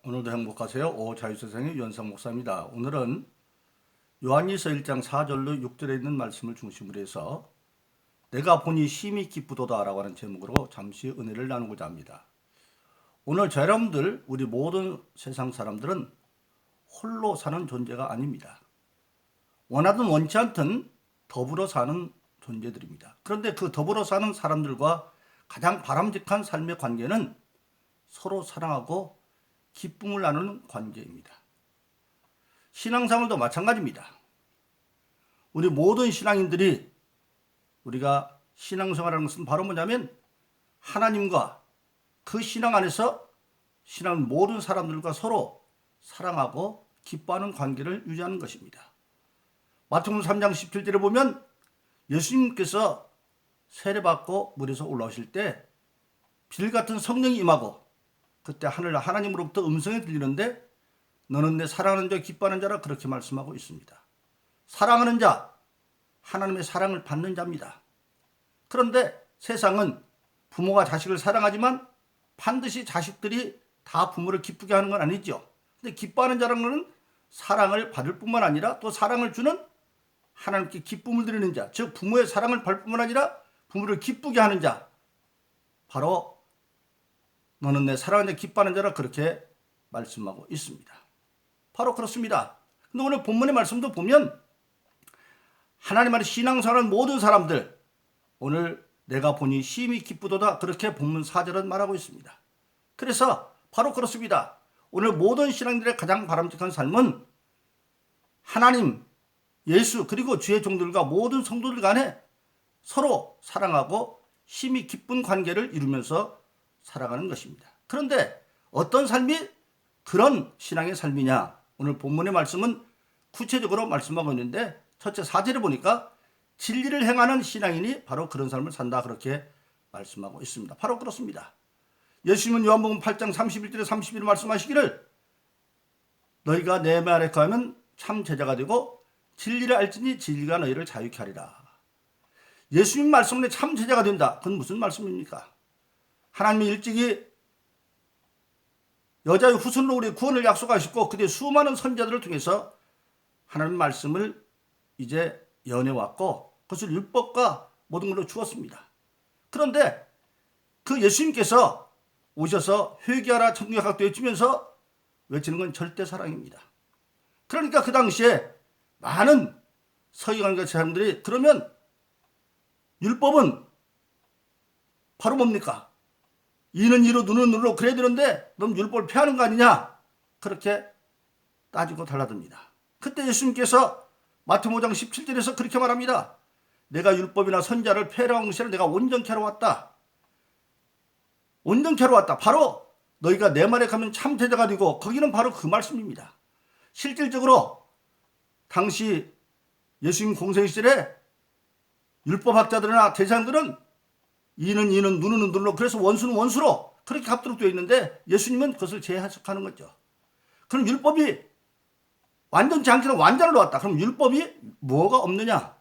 오늘도 행복하세요. 오자유세상의 유현상 목사입니다. 오늘은 요한일서 1장 4절로 6절에 있는 말씀을 중심으로 해서 내가 보니 심히 기쁘도다 라고 하는 제목으로 잠시 은혜를 나누고자 합니다. 오늘 저 여러분들, 우리 모든 세상 사람들은 홀로 사는 존재가 아닙니다. 원하든 원치 않든 더불어 사는 존재들입니다. 그런데 그 더불어 사는 사람들과 가장 바람직한 삶의 관계는 서로 사랑하고 기쁨을 나누는 관계입니다. 신앙생활도 마찬가지입니다. 우리 모든 신앙인들이 우리가 신앙생활하는 것은 바로 뭐냐면 하나님과 그 신앙 안에서 신앙 모든 사람들과 서로 사랑하고 기뻐하는 관계를 유지하는 것입니다. 마태복음 3장 17절에 보면 예수님께서 세례받고 물에서 올라오실 때 빌 같은 성령이 임하고 그때 하나님으로부터 음성이 들리는데 너는 내 사랑하는 자 기뻐하는 자라 그렇게 말씀하고 있습니다. 사랑하는 자, 하나님의 사랑을 받는 자입니다. 그런데 세상은 부모가 자식을 사랑하지만 반드시 자식들이 다 부모를 기쁘게 하는 건 아니죠. 근데 기뻐하는 자라는 것은 사랑을 받을 뿐만 아니라 또 사랑을 주는 하나님께 기쁨을 드리는 자, 즉 부모의 사랑을 받을 뿐만 아니라 부모를 기쁘게 하는 자, 바로 너는 내 사랑하는 자 기뻐하는 자라 그렇게 말씀하고 있습니다. 바로 그렇습니다. 근데 오늘 본문의 말씀도 보면 하나님 안에 신앙생활하는 모든 사람들, 오늘 내가 보니 심히 기쁘도다 그렇게 본문 4절은 말하고 있습니다. 그래서 바로 그렇습니다. 오늘 모든 신앙인들의 가장 바람직한 삶은 하나님, 예수 그리고 주의 종들과 모든 성도들 간에 서로 사랑하고 심히 기쁜 관계를 이루면서 살아가는 것입니다. 그런데 어떤 삶이 그런 신앙의 삶이냐? 오늘 본문의 말씀은 구체적으로 말씀하고 있는데 첫째 4절에 보니까 진리를 행하는 신앙인이 바로 그런 삶을 산다 그렇게 말씀하고 있습니다. 바로 그렇습니다. 예수님은 요한복음 8장 31절에 31절 말씀하시기를 너희가 내 말에 거하면 참 제자가 되고 진리를 알지니 진리가 너희를 자유케 하리라. 예수님 말씀에 참 제자가 된다. 그건 무슨 말씀입니까? 하나님이 일찍이 여자의 후손으로 우리 구원을 약속하셨고 그때 수많은 선자들을 통해서 하나님 말씀을 이제 연해왔고 그것을 율법과 모든 걸로 주었습니다. 그런데 그 예수님께서 오셔서 회개하라 천국에 가깝다 외치면서 외치는 건 절대 사랑입니다. 그러니까 그 당시에 많은 서기관과 제사장들이 그러면 율법은 바로 뭡니까? 이는 이로 눈은 눈으로 그래야 되는데 넌 율법을 폐하는 거 아니냐? 그렇게 따지고 달라듭니다. 그때 예수님께서 마태복음 5장 17절에서 그렇게 말합니다. 내가 율법이나 선자를 폐하라는 것이 아니라 내가 온전케 하러 왔다. 온전케 하러 왔다. 바로 너희가 내 말에 가면 참 제자가 되고 거기는 바로 그 말씀입니다. 실질적으로 당시 예수님 공생 시절에 율법학자들이나 대장들은 이는 이는 눈은 눈으로 그래서 원수는 원수로 그렇게 갚도록 되어 있는데 예수님은 그것을 재해석하는 거죠. 그럼 율법이 완전치 않게는 완전으로 왔다. 그럼 율법이 뭐가 없느냐?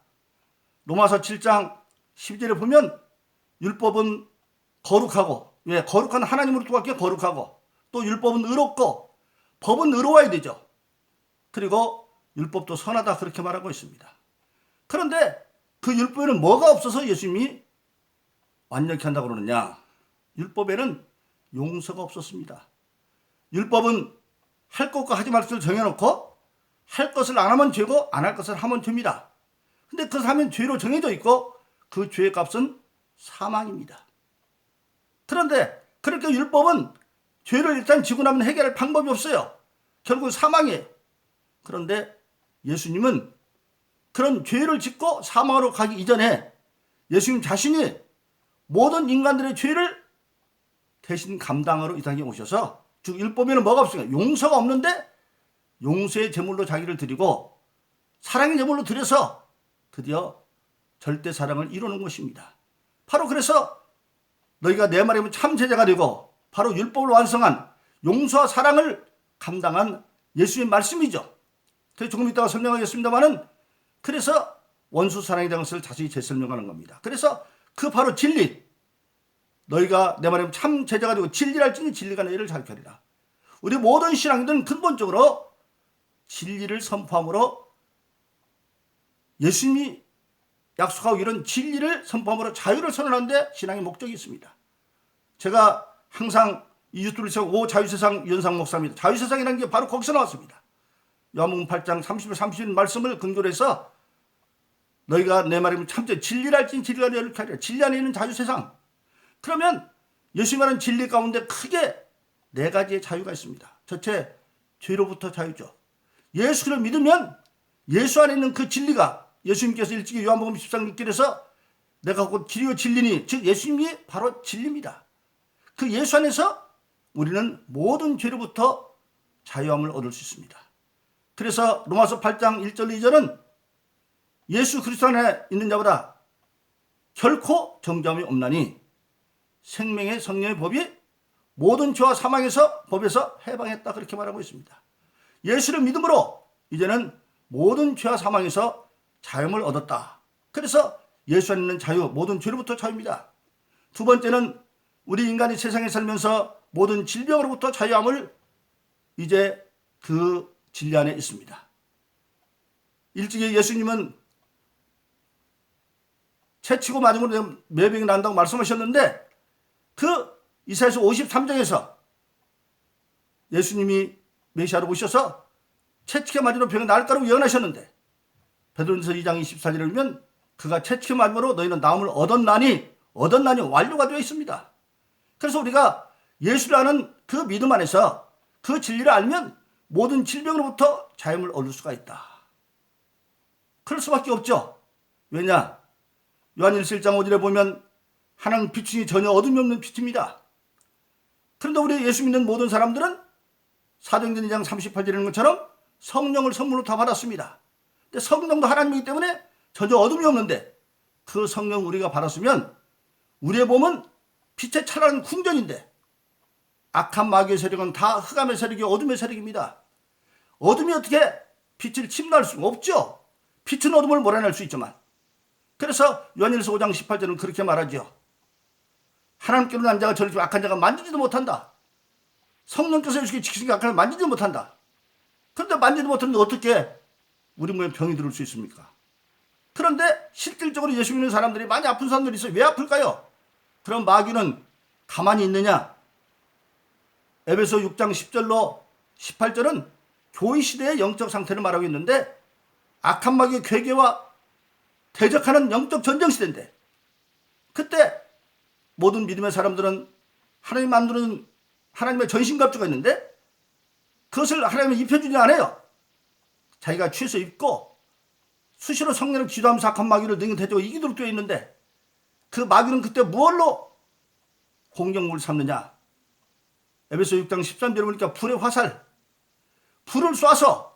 로마서 7장 12절에 보면 율법은 거룩하고 왜 거룩한 하나님으로부터 거룩하고 또 율법은 의롭고 법은 의로워야 되죠. 그리고 율법도 선하다 그렇게 말하고 있습니다. 그런데 그 율법에는 뭐가 없어서 예수님이 완전케 한다고 그러느냐? 율법에는 용서가 없었습니다. 율법은 할 것과 하지 말 것을 정해놓고 할 것을 안 하면 죄고 안 할 것을 하면 죄입니다. 근데 그것을 하면 죄로 정해져 있고 그 죄의 값은 사망입니다. 그런데 그렇게 율법은 죄를 일단 지고 나면 해결할 방법이 없어요. 결국 사망이에요. 그런데 예수님은 그런 죄를 짓고 사망으로 가기 이전에 예수님 자신이 모든 인간들의 죄를 대신 감당하러 이 땅에 오셔서 즉 율법에는 뭐가 없습니까? 용서가 없는데 용서의 제물로 자기를 드리고 사랑의 제물로 드려서 드디어 절대 사랑을 이루는 것입니다. 바로 그래서 너희가 내 말이면 참 제자가 되고 바로 율법을 완성한 용서와 사랑을 감당한 예수의 말씀이죠. 그래서 조금 이따가 설명하겠습니다만은 그래서 원수 사랑에 대한 것을 자세히 재설명하는 겁니다. 그래서 그 바로 진리, 너희가 내 말에 참 제자가 되고 진리를 알지니 진리가 너희를 자유케 하리라. 우리 모든 신앙인들은 근본적으로 진리를 선포함으로 예수님이 약속하고 이런 진리를 선포함으로 자유를 선언하는데 신앙의 목적이 있습니다. 제가 항상 이 유튜브를 세우고 오 자유세상 유현상 목사입니다. 자유세상이라는 게 바로 거기서 나왔습니다. 요한복음 8장 30절 31절 말씀을 근거로 해서 너희가 내 말이면 참되 진리를 알지니 진리가 너희를 가리라. 진리 안에 있는 자유세상. 그러면 예수님 말하는 진리 가운데 크게 네 가지의 자유가 있습니다. 첫째, 죄로부터 자유죠. 예수를 믿으면 예수 안에 있는 그 진리가 예수님께서 일찍이 요한복음 14장 6절에서 내가 곧 길이요 진리니 즉 예수님이 바로 진리입니다. 그 예수 안에서 우리는 모든 죄로부터 자유함을 얻을 수 있습니다. 그래서 로마서 8장 1절 2절은 예수 그리스도 안에 있는 자보다 결코 정죄함이 없나니 생명의 성령의 법이 모든 죄와 사망에서 법에서 해방했다 그렇게 말하고 있습니다. 예수를 믿음으로 이제는 모든 죄와 사망에서 자유를 얻었다. 그래서 예수 안에 있는 자유, 모든 죄로부터 자유입니다. 두 번째는 우리 인간이 세상에 살면서 모든 질병으로부터 자유함을 이제 그 진리 안에 있습니다. 일찍이 예수님은 채치고 맞으면 매병이 난다고 말씀하셨는데 그 이사야서 53장에서 예수님이 메시아로 오셔서 채찍에 맞으면 병이 나을 거라고 예언하셨는데 베드로전서 2장 24절에 보면 그가 채찍에 맞음으로 너희는 나음을 얻었나니 완료가 되어 있습니다. 그래서 우리가 예수를 아는 그 믿음 안에서 그 진리를 알면 모든 질병으로부터 자유를 얻을 수가 있다. 그럴 수밖에 없죠. 왜냐? 요한일서 1장 5절에 보면 하나님 빛이 전혀 어둠이 없는 빛입니다. 그런데 우리 예수 믿는 모든 사람들은 사도행전 2장 38절에 있는 것처럼 성령을 선물로 다 받았습니다. 근데 성령도 하나님이기 때문에 전혀 어둠이 없는데 그 성령 우리가 받았으면 우리의 몸은 빛에 찬란한 궁전인데 악한 마귀의 세력은 다 흑암의 세력이 어둠의 세력입니다. 어둠이 어떻게 빛을 침노할 수가 없죠. 빛은 어둠을 몰아낼 수 있지만 그래서 요한일서 5장 18절은 그렇게 말하죠. 하나님께로 난 자가 저를 악한 자가 만지지도 못한다. 성령께서 예수께 지키신 게 악한 자가 만지지도 못한다. 그런데 만지지도 못하는데 어떻게 우리 몸에 병이 들을 수 있습니까? 그런데 실질적으로 예수 믿는 사람들이 많이 아픈 사람들이 있어요. 왜 아플까요? 그럼 마귀는 가만히 있느냐? 에베소 6장 10절로 18절은 교회 시대의 영적 상태를 말하고 있는데 악한 마귀의 괴계와 대적하는 영적 전쟁 시대인데 그때 모든 믿음의 사람들은 하나님 만드는 하나님의 전신갑주가 있는데 그것을 하나님이 입혀주지 않아요. 자기가 취해서 입고 수시로 성령을 기도하면서 악한 마귀를 능히 대적하고 이기도록 되어 있는데 그 마귀는 그때 무엇로 공격물을 삼느냐? 에베소 6장 13절에 보니까 불의 화살, 불을 쏴서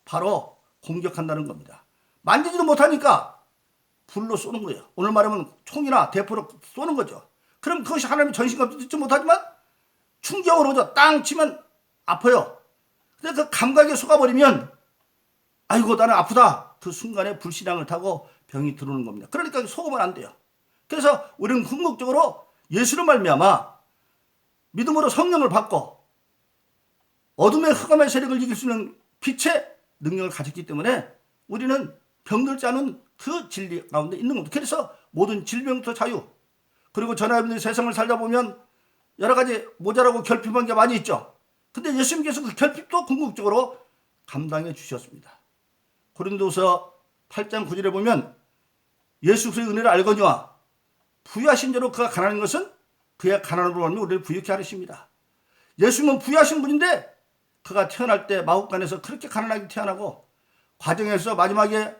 바로 공격한다는 겁니다. 만지지도 못하니까 불로 쏘는 거예요. 오늘 말하면 총이나 대포로 쏘는 거죠. 그럼 그것이 하나님의 전신갑주 듣지 못하지만 충격으로 오죠. 땅 치면 아파요. 근데 그 감각에 속아버리면 아이고 나는 아프다. 그 순간에 불신앙을 타고 병이 들어오는 겁니다. 그러니까 속으면 안 돼요. 그래서 우리는 궁극적으로 예수로 말미암아 믿음으로 성령을 받고 어둠의 흑암의 세력을 이길 수 있는 빛의 능력을 가졌기 때문에 우리는 병들지 않은 그 진리 가운데 있는 겁니다. 그래서 모든 질병부터 자유, 그리고 저나 여러분들이 세상을 살다 보면 여러 가지 모자라고 결핍한 게 많이 있죠. 근데 예수님께서 그 결핍도 궁극적으로 감당해 주셨습니다. 고린도서 8장 9절에 보면 예수 그리스도의 은혜를 알거니와 부유하신 자로 그가 가난한 것은 그의 가난으로 하면 우리를 부유케 하십니다. 예수님은 부유하신 분인데 그가 태어날 때 마국간에서 그렇게 가난하게 태어나고 과정에서 마지막에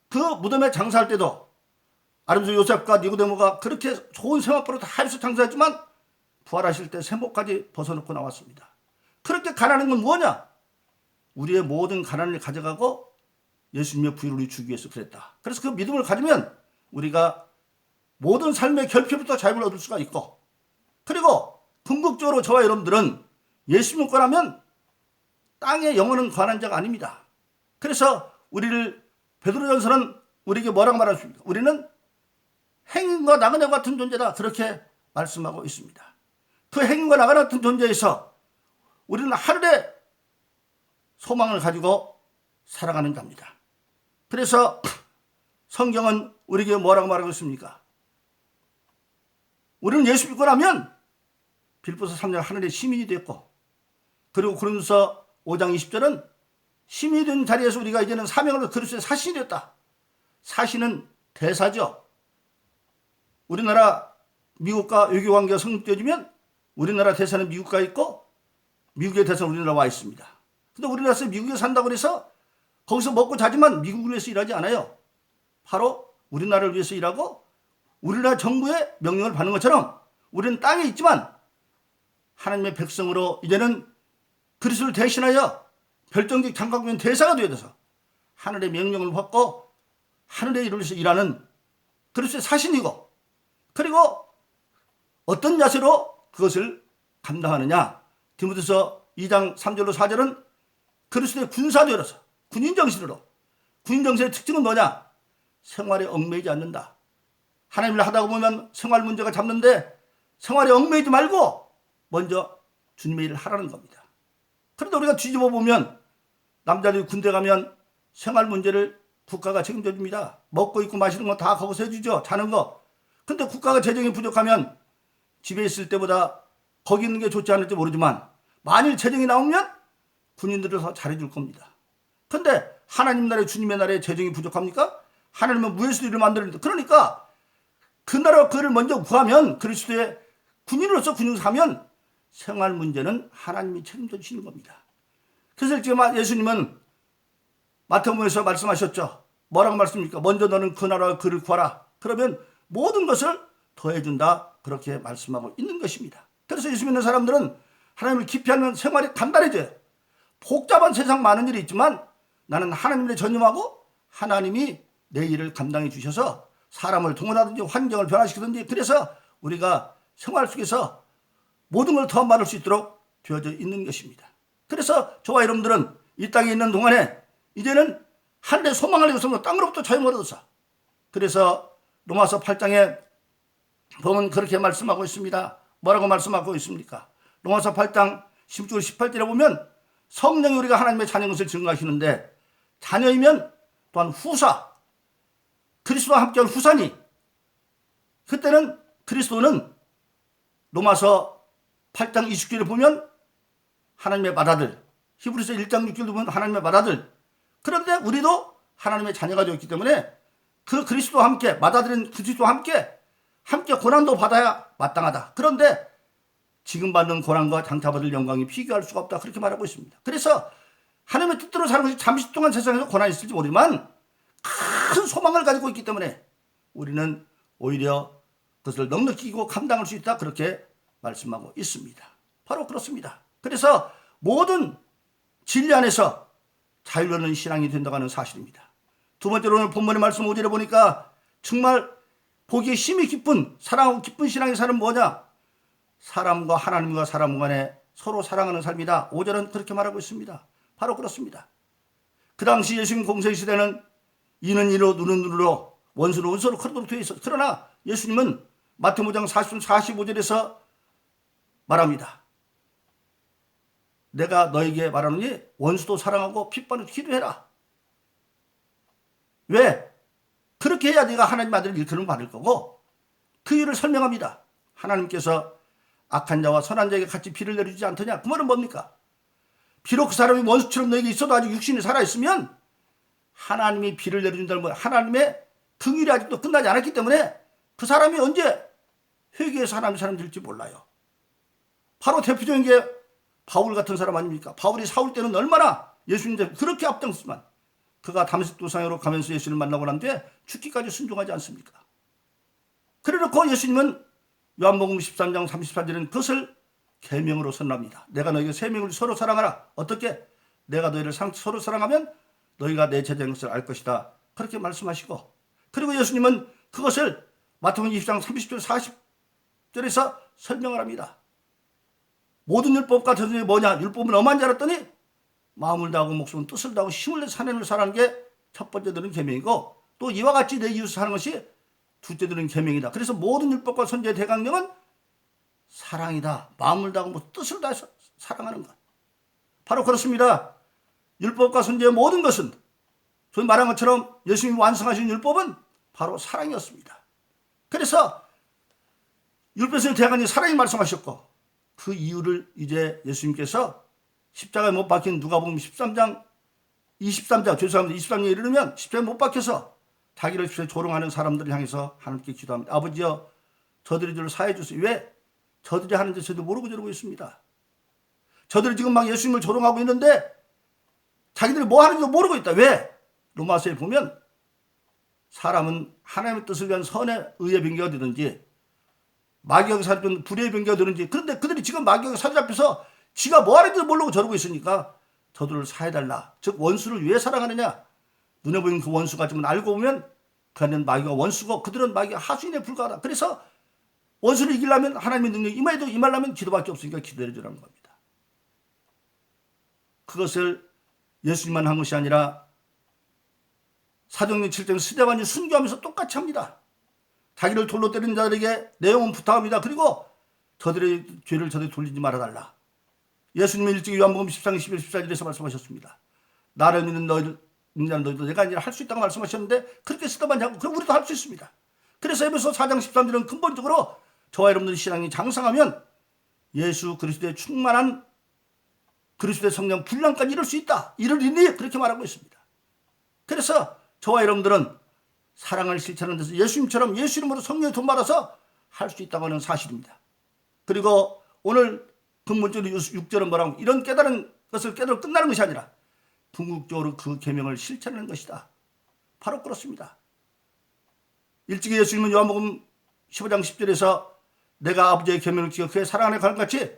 그 무덤에 장사할 때도 아름다운 요셉과 니고데모가 그렇게 좋은 생활버릇 다 해서 장사했지만 부활하실 때 세모까지 벗어놓고 나왔습니다. 그렇게 가난한 건 뭐냐? 우리의 모든 가난을 가져가고 예수님의 부유를 주기 위해서 그랬다. 그래서 그 믿음을 가지면 우리가 모든 삶의 결핍부터 자유를 얻을 수가 있고, 그리고 궁극적으로 저와 여러분들은 예수 믿고 나면 땅에 영원한 관한 자가 아닙니다. 그래서 우리를 베드로전서는 우리에게 뭐라고 말하십니까? 우리는 행인과 나그네 같은 존재다. 그렇게 말씀하고 있습니다. 그 행인과 나가 같은 존재에서 우리는 하늘의 소망을 가지고 살아가는 자입니다. 그래서 성경은 우리에게 뭐라고 말하고 있습니까? 우리는 예수 믿고 나면 빌립보서 3장 하늘의 시민이 됐고, 그리고 고린도서 5장 20절은 시민이 된 자리에서 우리가 이제는 사명으로 그리스도의 사신이 됐다. 사신은 대사죠. 우리나라 미국과 외교관계가 성립되어지면 우리나라 대사는 미국가 있고 미국의 대사는 우리나라 와 있습니다. 근데 우리나라에서 미국에 산다고 해서 거기서 먹고 자지만 미국을 위해서 일하지 않아요. 바로 우리나라를 위해서 일하고 우리나라 정부의 명령을 받는 것처럼 우리는 땅에 있지만 하나님의 백성으로 이제는 그리스도를 대신하여 별정적 장관국민 대사가 되어서 하늘의 명령을 받고 하늘의 일을 위해서 일하는 그리스도의 사신이고, 그리고 어떤 자세로 그것을 감당하느냐. 디모데서 2장 3절로 4절은 그리스도의 군사되어서 군인정신으로, 군인정신의 특징은 뭐냐? 생활에 얽매이지 않는다. 하나님을 하다 보면 생활 문제가 잡는데 생활에 얽매이지 말고 먼저 주님의 일을 하라는 겁니다. 그런데 우리가 뒤집어 보면 남자들이 군대 가면 생활 문제를 국가가 책임져 줍니다. 먹고 입고 마시는 거 다 거기서 해주죠. 자는 거. 근데 국가가 재정이 부족하면 집에 있을 때보다 거기 있는 게 좋지 않을지 모르지만 만일 재정이 나오면 군인들을 더 잘해줄 겁니다. 근데 하나님 나라의 주님의 나라에 재정이 부족합니까? 하나님은 무에서 일을 만드는데, 그러니까 그 나라 그를 먼저 구하면 그리스도의 군인으로서 군인사면 생활 문제는 하나님이 책임져 주시는 겁니다. 그래서 지금 예수님은 마태복음에서 말씀하셨죠. 뭐라고 말씀입니까? 먼저 너는 그 나라와 그를 구하라. 그러면 모든 것을 더해준다. 그렇게 말씀하고 있는 것입니다. 그래서 예수 믿는 사람들은 하나님을 깊이 알면 생활이 간단해져요. 복잡한 세상 많은 일이 있지만 나는 하나님을 전념하고 하나님이 내 일을 감당해 주셔서 사람을 동원하든지 환경을 변화시키든지, 그래서 우리가 생활 속에서 모든 걸 더 받을 수 있도록 되어져 있는 것입니다. 그래서 저와 여러분들은 이 땅에 있는 동안에 이제는 하늘의 소망을 위해서 땅으로부터 자유를 얻어서, 그래서 로마서 8장에 보면 그렇게 말씀하고 있습니다. 뭐라고 말씀하고 있습니까? 로마서 8장 16절 18절에 보면 성령이 우리가 하나님의 자녀인 것을 증거하시는데, 자녀이면 또한 후사, 그리스도와 함께한 후사니, 그때는 그리스도는 로마서 8장 20절에 보면 하나님의 맏아들, 히브리서 1장 6절도 보면 하나님의 맏아들. 그런데 우리도 하나님의 자녀가 되었기 때문에 그 그리스도와 함께, 맏아들인 그리스도와 함께 고난도 받아야 마땅하다. 그런데 지금 받는 고난과 장차받을 영광이 비교할 수가 없다. 그렇게 말하고 있습니다. 그래서 하나님의 뜻대로 사는 것이 잠시 동안 세상에서 고난이 있을지 모르지만 큰 소망을 가지고 있기 때문에 우리는 오히려 그것을 넉넉히 이기고 감당할 수 있다. 그렇게 말씀하고 있습니다. 바로 그렇습니다. 그래서 모든 진리 안에서 자유로운 신앙이 된다고 하는 사실입니다. 두 번째로 오늘 본문의 말씀 5절에 보니까 정말 보기에 힘이 깊은, 사랑하고 깊은 신앙의 삶은 뭐냐? 사람과 하나님과 사람 간에 서로 사랑하는 삶이다. 5절은 그렇게 말하고 있습니다. 바로 그렇습니다. 그 당시 예수님 공생 시대는 이는 이로 눈은 눈으로 원수는 원수로 크도록 되어 있었어요. 그러나 예수님은 마태복음 5장 45절에서 말합니다. 내가 너에게 말하노니 원수도 사랑하고 핍박을 기도해라. 왜? 그렇게 해야 네가 하나님 아들을 일컬음을 받을 거고, 그 이유를 설명합니다. 하나님께서 악한 자와 선한 자에게 같이 비를 내려주지 않더냐. 그 말은 뭡니까? 비록 그 사람이 원수처럼 너에게 있어도 아직 육신이 살아있으면 하나님이 비를 내려준다는 거예요. 하나님의 긍휼이 아직도 끝나지 않았기 때문에 그 사람이 언제 회개해서 하나님의 사람이 될지 몰라요. 바로 대표적인 게 바울 같은 사람 아닙니까? 바울이 사울 때는 얼마나 예수님 그렇게 앞장서지만 그가 다메섹 도상으로 가면서 예수님을 만나고 난 뒤에 죽기까지 순종하지 않습니까? 그래놓고 예수님은 요한복음 13장 34절에는 그것을 계명으로 선언합니다. 내가 너에게 세 명을 서로 사랑하라. 어떻게? 내가 너희를 서로 사랑하면 너희가 내 제자인 것을 알 것이다. 그렇게 말씀하시고, 그리고 예수님은 그것을 마태복음 20장 30절 40절에서 설명을 합니다. 모든 율법 같은 게 뭐냐? 율법은 엄한 줄 알았더니 마음을 다하고 목숨은 뜻을 다하고 힘을 내서 하나님을 사랑하는 게 첫 번째 들은 계명이고, 또 이와 같이 내 이웃을 사는 것이 둘째 들은 계명이다. 그래서 모든 율법과 선지의 대강령은 사랑이다. 마음을 다하고 뜻을 다해서 사랑하는 것. 바로 그렇습니다. 율법과 선지의 모든 것은 저희 말한 것처럼 예수님이 완성하신 율법은 바로 사랑이었습니다. 그래서 율법에서 대강이 사랑이 말씀하셨고 그 이유를 이제 예수님께서 십자가에 못 박힌 누가복음 13장 23장에 이르면 십자가에 못 박혀서 자기를 조롱하는 사람들을 향해서 하나님께 기도합니다. 아버지여 저들이 저를 사해 주세요. 왜? 저들이 하는지 저도 모르고 저러고 있습니다. 저들이 지금 막 예수님을 조롱하고 있는데 자기들이 뭐 하는지도 모르고 있다. 왜? 로마서에 보면 사람은 하나님의 뜻을 위한 선의 의의 변개가 되든지 마귀에게 사로잡힌 불의의 변개가 되든지, 그런데 그들이 지금 마귀에게 사로잡혀서 지가 뭐 하는지도 모르고 저러고 있으니까 저들을 사해달라. 즉 원수를 왜 사랑하느냐? 눈에 보이는 그 원수 같지만 알고 보면 그는 마귀가 원수고 그들은 마귀가 하수인에 불과하다. 그래서 원수를 이기려면 하나님의 능력이 임하려면 기도밖에 없으니까 기도해 주라는 겁니다. 그것을 예수님만 한 것이 아니라 사도행전 7장 스데반이 순교하면서 똑같이 합니다. 자기를 돌로 때리는 자들에게 내 영혼 부탁합니다. 그리고 저들의 죄를 저들이 돌리지 말아달라. 예수님은 일찍 요한복음 13장 11, 14절에서 말씀하셨습니다. 나를 믿는 너희도 내가 아니라 할 수 있다고 말씀하셨는데 그렇게 스데반이 하고 그럼 우리도 할 수 있습니다. 그래서 에베소 4장 13절은 근본적으로 저와 여러분들의 신앙이 장성하면 예수 그리스도의 충만한 그리스도의 성령 분량까지 이룰 수 있다. 이르리니 그렇게 말하고 있습니다. 그래서 저와 여러분들은 사랑을 실천하는 데서 예수님처럼 예수 이름으로 성령의 돈 받아서 할 수 있다고 하는 사실입니다. 그리고 오늘 근본적으로 6절은 뭐라고 이런 깨달은 것을 깨달아 끝나는 것이 아니라 궁극적으로 그 계명을 실천하는 것이다. 바로 그렇습니다. 일찍이 예수님은 요한복음 15장 10절에서 내가 아버지의 계명을 지켜 그의 사랑 안에 거할 같이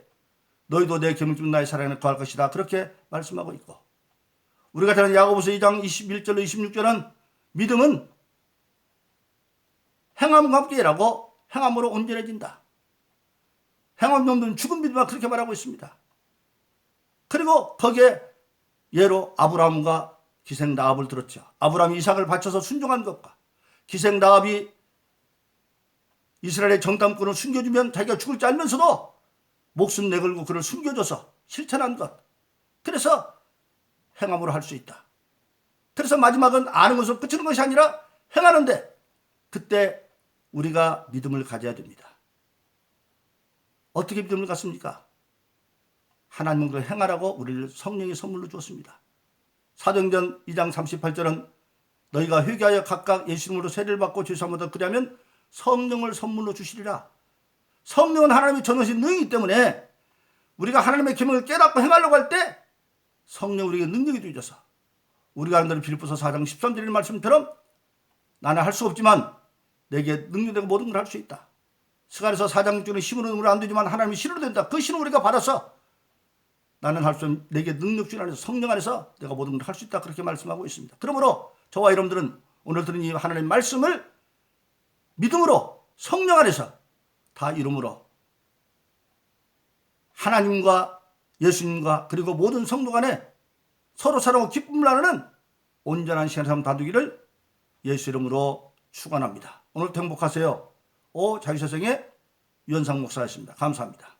너희도 내 계명 지켜 나의 사랑 안에 거할 것이다. 그렇게 말씀하고 있고, 우리가 다른 야고보서 2장 21절로 26절은 믿음은 행함과 함께 일하고 행함으로 온전해진다. 행함 없는 죽은 믿음과 그렇게 말하고 있습니다. 그리고 거기에 예로 아브라함과 기생 나합을 들었죠. 아브라함이 이삭을 바쳐서 순종한 것과 기생 나합이 이스라엘의 정탐꾼을 숨겨주면 자기가 죽을 줄 알면서도 목숨 내걸고 그를 숨겨줘서 실천한 것. 그래서 행함으로 할 수 있다. 그래서 마지막은 아는 것으로 끝이는 것이 아니라 행하는데 그때 우리가 믿음을 가져야 됩니다. 어떻게 믿음을 갖습니까? 하나님은 그걸 행하라고 우리를 성령의 선물로 주었습니다. 사도행전 2장 38절은 너희가 회개하여 각각 예수 이름으로 세례를 받고 죄사함을 그리하면 성령을 선물로 주시리라. 성령은 하나님의 전능하신 능이기 때문에 우리가 하나님의 계명을 깨닫고 행하려고 할 때 성령 우리에게 능력이 주어져서 우리가 하는 대로 빌립보서 4장 13절의 말씀처럼 나는 할 수 없지만 내게 능력되고 모든 걸 할 수 있다. 스가랴서 4장 6절은 힘으로 능으로 안 되지만 하나님이 신으로 된다. 그 신을 우리가 받아서 나는 할 수 없는 내게 능력 주 안에서 성령 안에서 내가 모든 걸 할 수 있다. 그렇게 말씀하고 있습니다. 그러므로 저와 여러분들은 오늘 들은 이 하나님의 말씀을 믿음으로 성령 안에서 다 이름으로 하나님과 예수님과 그리고 모든 성도 간에 서로 사랑하고 기쁨을 나누는 온전한 시간의 삶 다두기를 예수 이름으로 축원합니다. 오늘도 행복하세요. 자유세상의 유현상 목사였습니다. 감사합니다.